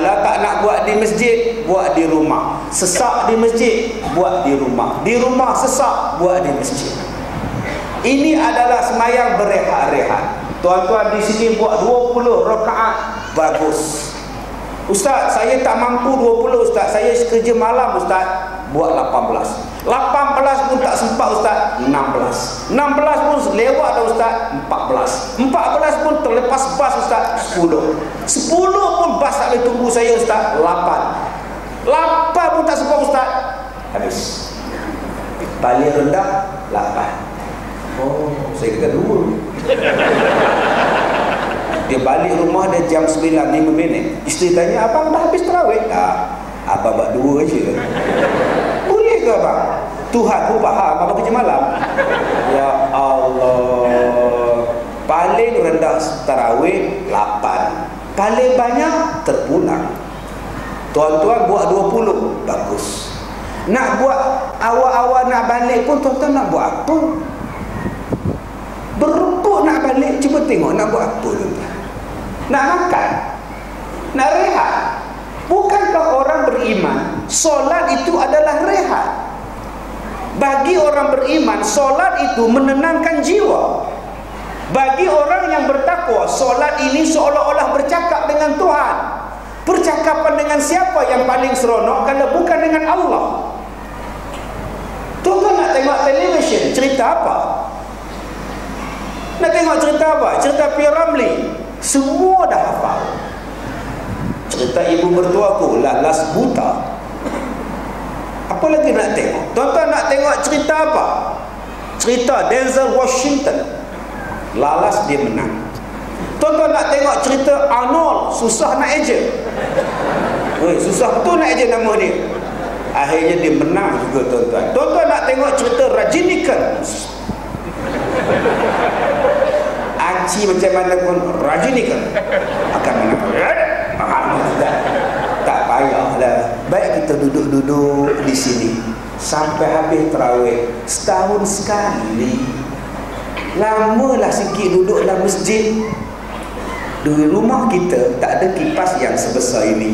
Kalau tak nak buat di masjid, buat di rumah. Sesak di masjid, buat di rumah. Di rumah sesak, buat di masjid. Ini adalah semayang berehat-rehat. Tuan-tuan di sini buat 20 rakaat, bagus. Ustaz, saya tak mampu 20 Ustaz, saya kerja malam Ustaz. Buat 18. 18 pun tak sempat Ustaz, 16. 16 pun lewat dah Ustaz, 14. 14 pun terlepas bas Ustaz, 10. 10 pun bas tak boleh tunggu saya Ustaz, 8. 8 pun tak sempat Ustaz, habis. Paling rendah 8. Oh, saya kata 2. Dia balik rumah dia jam 9:05. Isteri tanya, abang dah habis tarawih? Abang buat 2 je. Boleh ke abang? Tuhan pun faham abang kerja malam. Ya Allah. Paling rendah tarawih 8. Paling banyak terpulang. Tuan-tuan buat 20, bagus. Nak buat awal-awal nak balik pun tuan-tuan nak buat apa? Berebut nak balik, cuba tengok nak buat apa tuan-tuan? Nak makan? Nak rehat? Bukankah orang beriman solat itu adalah rehat? Bagi orang beriman, solat itu menenangkan jiwa. Bagi orang yang bertakwa, solat ini seolah-olah bercakap dengan Tuhan. Percakapan dengan siapa yang paling seronok kalau bukan dengan Allah? Tuan-tuan nak tengok televisyen, cerita apa? Nak tengok cerita apa? Cerita P. Ramlee. Semua dah hafal. Cerita ibu mertuaku, Lalas Buta. Apa lagi nak tengok? Tuan-tuan nak tengok cerita apa? Cerita Denzel Washington, Lalas dia menang. Tuan-tuan nak tengok cerita Arnold, susah nak eja. Susah betul nak eja nama dia. Akhirnya dia menang juga tuan-tuan. Tuan-tuan nak tengok cerita Rajinikan. Aci macam mana pun Rajinikan akan menang. Tak payahlah. Baik kita duduk-duduk di sini sampai habis tarawih setahun sekali. Lamalah sikit duduk dalam masjid. Di rumah kita tak ada kipas yang sebesar ini.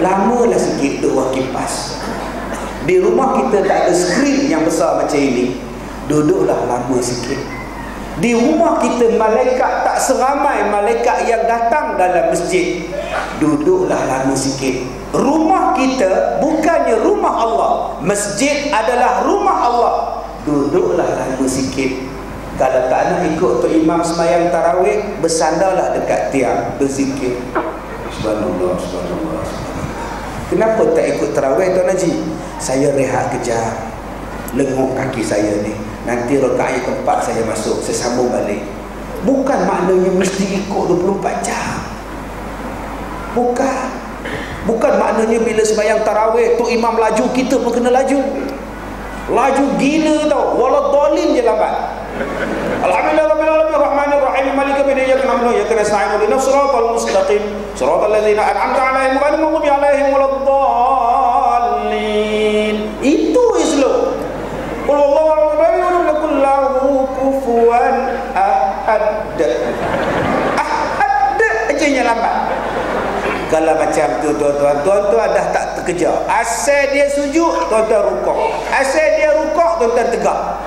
Lamalah sikit duduk bawah kipas. Di rumah kita tak ada skrin yang besar macam ini. Duduklah lama sikit. Di rumah kita malaikat tak seramai malaikat yang datang dalam masjid. Duduklah lama sikit. Rumah kita bukannya rumah Allah. Masjid adalah rumah Allah. Duduklah lama sikit. Kalau tak nak ikut Tok Imam semayang tarawih, bersandarlah dekat tiang, berzikir. Subhanallah, subhanallah. Kenapa tak ikut tarawih Tuan Haji? Saya rehat kejap, lengok kaki saya ni. Nanti rakaat yang keempat saya masuk, saya sambung balik. Bukan maknanya mesti ikut 24 jam. Bukan. Bukan maknanya bila sembahyang tarawih Tok Imam laju, kita pun kena laju. Laju gila tau. Waladhdallin je lambat. Alhamdulillah rabbil alamin arrahmanir rahim maliki yaumiddin iyyaka na'budu wa iyyaka nasta'in ihdinas siratal mustaqim siratal ladzina an'amta 'alaihim ghairil maghdubi 'alaihim waladdallin. Itu Islam. Qul huwallahu ahad wa lam yakul lahu kufuwan ahad. Ahad aja lambat. Kalau macam tu tuan-tuan dah tak terkejar. Asal dia sujud, tuan-tuan rukuk. Asal dia rukuk, tuan-tuan tegak.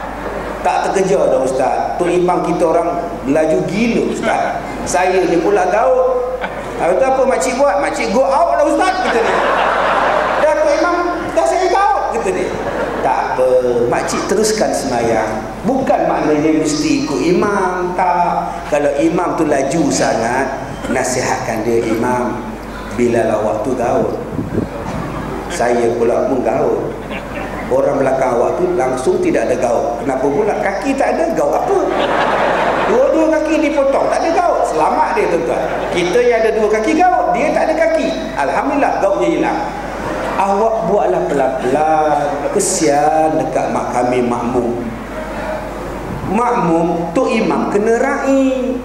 Tak terkejar dah Ustaz. Tu imam kita orang laju gila Ustaz. Saya ni pula gaul. Itu apa makcik buat? Makcik go out lah Ustaz, kata dia. Dah tu imam, dah saya gaul, kata dia. Tak apa, makcik teruskan semayang. Bukan maknanya mesti ikut imam, tak. Kalau imam tu laju sangat, nasihatkan dia, imam, bilalah waktu gaul. Saya pula pun gaul. Orang belakang awak tu langsung tidak ada gaul. Kenapa pula? Kaki tak ada, gaul apa? Dua-dua kaki dipotong, tak ada gaul. Selamat dia tuan-tuan. Kita yang ada dua kaki gaul, dia tak ada kaki. Alhamdulillah, gaulnya hilang. Awak buatlah pelan-pelan. Kesian dekat mak kami makmum. Makmum, Tok Imam kena raih.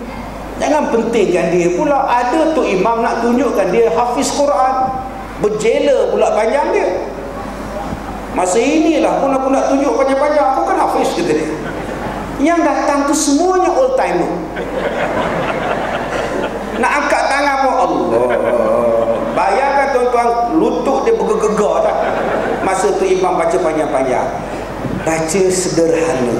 Jangan pentingkan dia pula. Ada Tok Imam nak tunjukkan dia hafiz Quran, berjela pula panjang dia. Masa inilah pun aku nak tunjuk panjang-panjang, aku kan hafiz, kata dia. Yang datang tu semuanya old timer. Nak angkat tangan pun Allah panjang-panjang. Baca sederhana.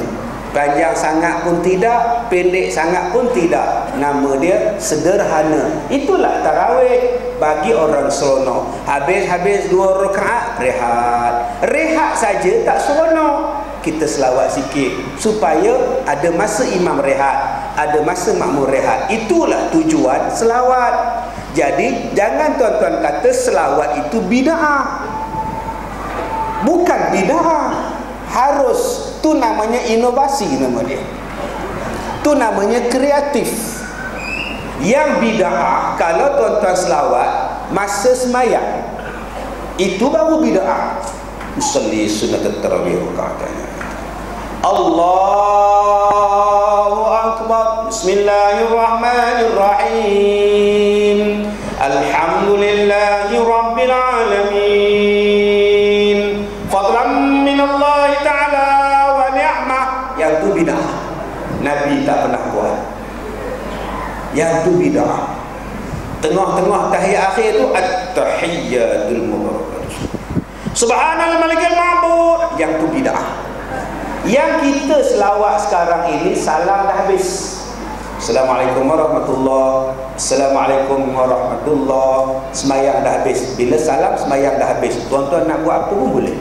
Panjang sangat pun tidak, pendek sangat pun tidak. Nama dia sederhana. Itulah tarawih bagi orang seronok. Habis-habis 2 rakaat rehat. Rehat saja tak seronok. Kita selawat sikit supaya ada masa imam rehat, ada masa makmum rehat. Itulah tujuan selawat. Jadi jangan tuan-tuan kata selawat itu bid'ah. Bukan bid'ah. Harus, tu namanya inovasi nama dia. Tu namanya kreatif. Yang bid'ah kalau tuan-tuan selawat masa semayang, itu baru bid'ah. Usalli sunat tarawih rakaatnya. Allahu akbar. Bismillahirrahmanirrahim. Alhamdulillahi rabbil alamin. Fadlan min Allah ta'ala wa ni'mah. Yang tu bid'ah. Nabi tak pernah buat. Yang tu bid'ah. Tengah-tengah tahiyat akhir tu at-tahiyyatul mubarakatuh. Subhanal malikil ma'bud. Yang tu bid'ah. Yang kita selawat sekarang ini salam dah habis. Assalamualaikum warahmatullahi. Assalamualaikum warahmatullahi. Semayang dah habis. Bila salam semayang dah habis. Tuan-tuan nak buat apa pun boleh.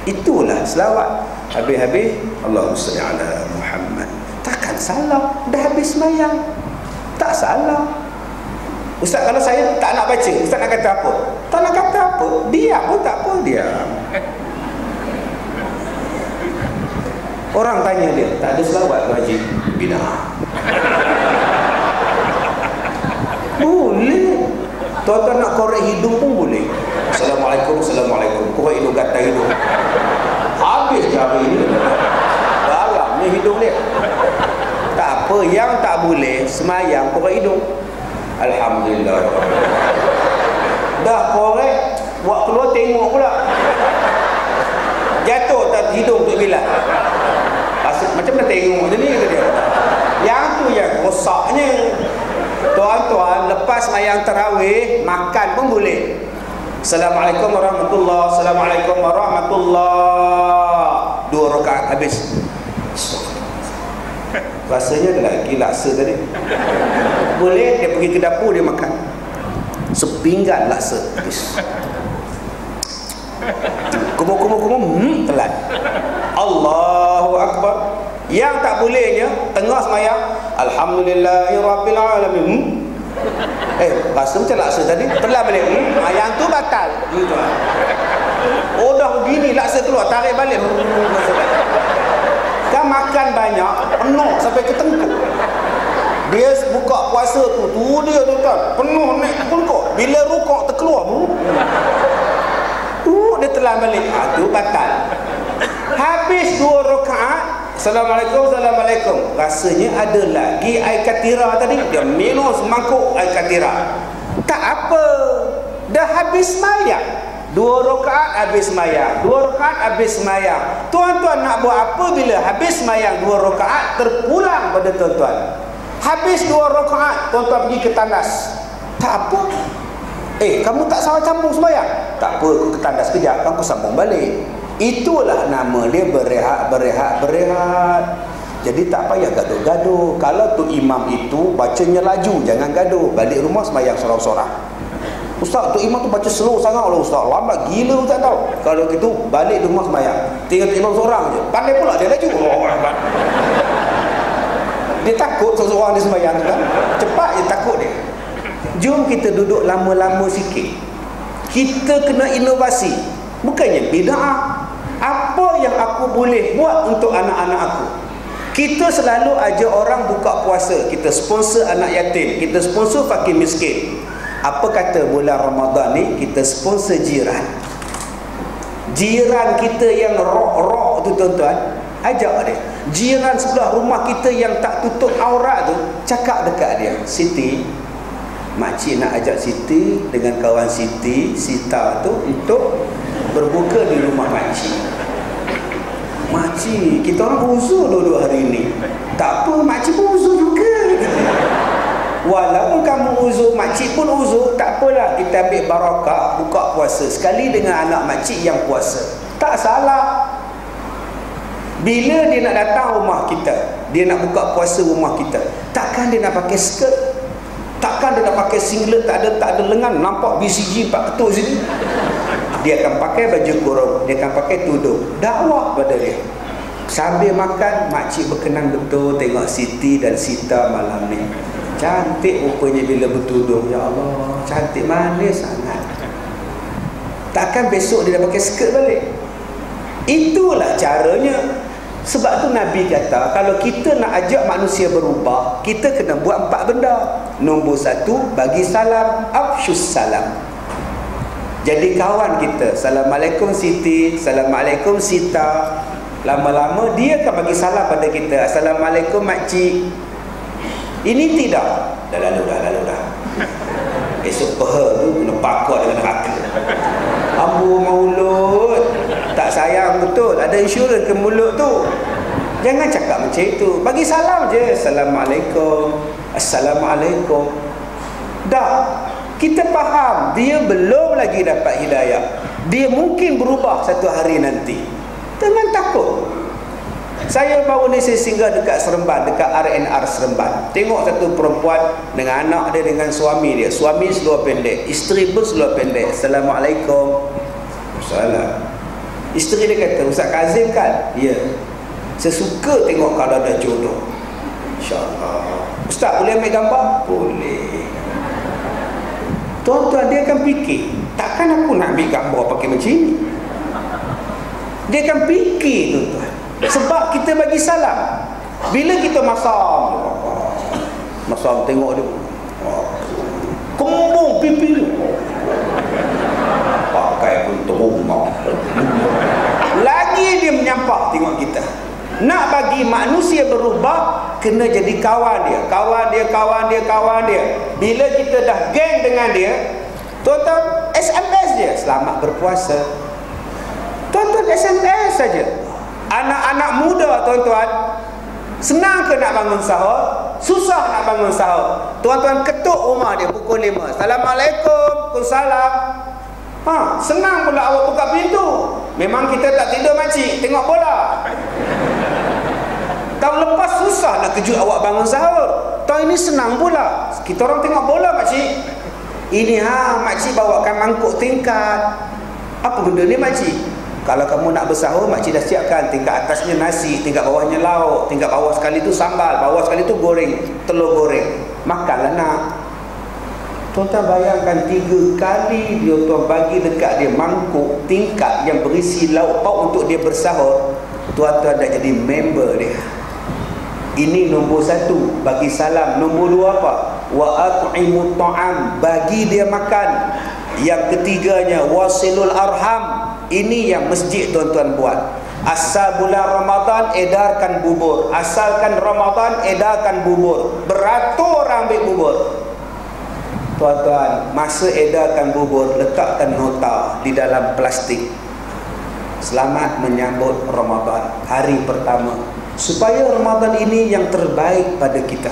Itulah selawat. Habis-habis Allahumma salli ala Muhammad. Takkan salam dah habis semayang. Tak salam. Ustaz, kalau saya tak nak baca, Ustaz nak kata apa? Tak nak kata apa? Diam pun tak apa, diam. Orang tanya dia, tak ada selawat ke Haji? Bid'ah. Boleh. Tuan-tuan nak korek hidung pun boleh. Assalamualaikum, Assalamualaikum. Korek hidung, kata hidung. Habis jari ini. Dalam ni hidung dia. Tak apa, yang tak boleh semayang korek hidung. Alhamdulillah. Dah korek, buat keluar tengok pula. Jatuh tak hidung tu bilang. Macam mana tengok je ni, kata dia. Yang tu yang rosaknya. Tuan-tuan, lepas semayang tarawih, makan pun boleh. Assalamualaikum warahmatullahi. Assalamualaikum warahmatullahi. 2 rakaat habis. Rasanya ada lagi laksa tadi. Boleh, dia pergi ke dapur, dia makan sepinggan laksa habis. Kumur-kumur, telan. Allahu akbar. Yang tak bolehnya tengah semayang, Alhamdulillahi rabbil alamin. Rasa macam laksa tadi, telan balik. Yang tu batal. Oh, dah begini laksa keluar, tarik balik. Kan makan banyak, penuh sampai ke tengkuk. Dia buka puasa tu dia tuan, penuh naik tengkuk. Bila rukuk terkeluar, dia telan balik. Itu batal. Habis 2 rakaat, Assalamualaikum, Assalamualaikum. Rasanya ada lagi air katira tadi. Dia minum semangkuk air katira. Tak apa. Dah habis semayang. 2 rakaat habis semayang. 2 rakaat habis semayang. Tuan-tuan nak buat apa bila habis semayang 2 rakaat terpulang pada tuan-tuan? Habis 2 rakaat, tuan-tuan pergi ke tandas. Tak apa. Kamu tak salah sambung semayang? Tak apa, aku ke tandas kejap, aku sambung balik. Itulah nama dia berehat. Jadi tak payah gaduh-gaduh. Kalau tu imam itu bacanya laju, jangan gaduh. Balik rumah semayang sorang-sorang. Ustaz, tu imam tu baca slow sangat lah Ustaz. Lambat gila Ustaz tahu. Kalau gitu balik rumah semayang. Tinggal tu imam seorang je. Pandai pula dia laju. Dia takut seorang dia semayang kan. Cepat je takut dia. Jom kita duduk lama-lama sikit. Kita kena inovasi. Bukannya bid'ah. Apa yang aku boleh buat untuk anak-anak aku? Kita selalu ajak orang buka puasa. Kita sponsor anak yatim. Kita sponsor fakir miskin. Apa kata bulan Ramadan ni kita sponsor jiran. Jiran kita yang rok-rok tu tuan-tuan, ajak dia. Jiran sebelah rumah kita yang tak tutup aurat tu, cakap dekat dia, Siti, makcik nak ajak Siti dengan kawan Siti, Sita tu untuk berbuka di rumah makcik. Makcik, kita orang uzur dulu hari ni. Tak apa, makcik pun uzur juga. Walaupun kamu uzur, makcik pun uzur, tak apalah, kita ambil barakah buka puasa sekali dengan anak makcik yang puasa. Tak salah. Bila dia nak datang rumah kita, dia nak buka puasa rumah kita, takkan dia nak pakai skirt, takkan dia nak pakai singlet, tak ada lengan, nampak BCG 4 ketuk sini. Dia akan pakai baju kurung, dia akan pakai tudung. Dakwah pada dia. Sambil makan, makcik berkenan betul tengok Siti dan Sita malam ni. Cantik rupanya bila bertudung. Ya Allah, cantik manis sangat. Takkan besok dia dah pakai skirt balik. Itulah caranya. Sebab tu Nabi kata, kalau kita nak ajak manusia berubah, kita kena buat 4 benda. Nombor 1, bagi salam, afsyus salam. Jadi kawan kita, Assalamualaikum Siti, Assalamualaikum Sita. Lama-lama dia akan bagi salam pada kita, Assalamualaikum makcik. Ini tidak. Dah lalu dah. Esok peha tu kena pakar dengan neraka. Ambu mulut, tak sayang betul. Ada insurans ke mulut tu? Jangan cakap macam itu. Bagi salam je, Assalamualaikum, Assalamualaikum. Dah, kita faham dia belum lagi dapat hidayah. Dia mungkin berubah satu hari nanti. Jangan takut. Saya baru ni saya singgah dekat Seremban, dekat RNR Seremban. Tengok satu perempuan dengan anak dia, dengan suami dia. Suami seluar pendek, isteri pun seluar pendek. Assalamualaikum. Salam. Isteri dia kata, Ustaz Kazim kan? Ya. Saya suka tengok kalau ada jodoh. InsyaAllah. Ustaz boleh ambil gambar? Boleh. Tuan-tuan dia akan fikir, takkan aku nak ambil gambar pakai macam ni? Dia akan fikir, tuan-tuan. Sebab kita bagi salam. Bila kita masam tengok dia, kembung pipi dia, pakai pun terumah. Lagi dia menyampah tengok kita. Nak bagi manusia berubah, kena jadi kawan dia. Kawan dia. Bila kita dah geng dengan dia, tuan-tuan SMS dia, selamat berpuasa. Tuan-tuan SMS saja. Anak-anak muda, tuan-tuan, senang ke nak bangun sahur? Susah nak bangun sahur. Tuan-tuan ketuk rumah dia pukul 5. Assalamualaikum. Waalaikumsalam. Senang pula awak buka pintu. Memang kita tak tidur makcik, tengok bola. Tahun lepas susah nak kejut awak bangun sahur. Tahun ini senang pula. Kita orang tengok bola makcik. Ini makcik bawakan mangkuk tingkat. Apa benda ni makcik? Kalau kamu nak bersahur, makcik dah siapkan. Tingkat atasnya nasi, tingkat bawahnya lauk, tingkat bawah sekali tu sambal, bawah sekali tu goreng, telur goreng. Makanlah nak. Tuan-tuan bayangkan 3 kali dia tuan bagi dekat dia mangkuk tingkat yang berisi lauk pauk untuk dia bersahur. Tuan-tuan dah jadi member dia. Ini nombor 1, bagi salam. Nombor 2 apa? Wa at'imut ta'am, bagi dia makan. Yang ketiganya wasilul arham. Ini yang masjid tuan-tuan buat. Asal bulan Ramadan, edarkan bubur. Asalkan Ramadan, edarkan bubur. Beratur ambil bubur. Tuan-tuan, masa edarkan bubur, letakkan nota di dalam plastik. Selamat menyambut Ramadan, hari pertama. Supaya Ramadan ini yang terbaik pada kita.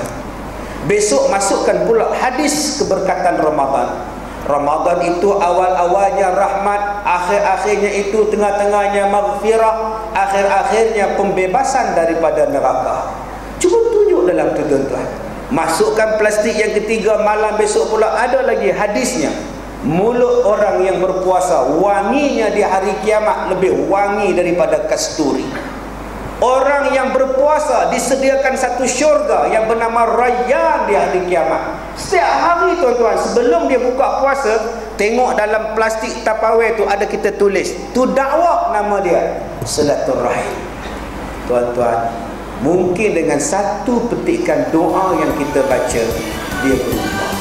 Besok masukkan pula hadis keberkatan Ramadan. Ramadan itu awal-awalnya rahmat, akhir-akhirnya itu tengah-tengahnya maghfirah, akhir-akhirnya pembebasan daripada neraka. Cuba tunjuk dalam tu tuan-tuan. Masukkan plastik yang ketiga, malam besok pula ada lagi hadisnya. Mulut orang yang berpuasa, wanginya di hari kiamat lebih wangi daripada kasturi. Orang yang berpuasa disediakan satu syurga yang bernama Rayyan di hari kiamat. Setiap hari tuan-tuan, sebelum dia buka puasa, tengok dalam plastik Tupperware tu ada kita tulis, tu dakwah nama dia, silaturahim. Tuan-tuan, mungkin dengan satu petikan doa yang kita baca, dia berubah.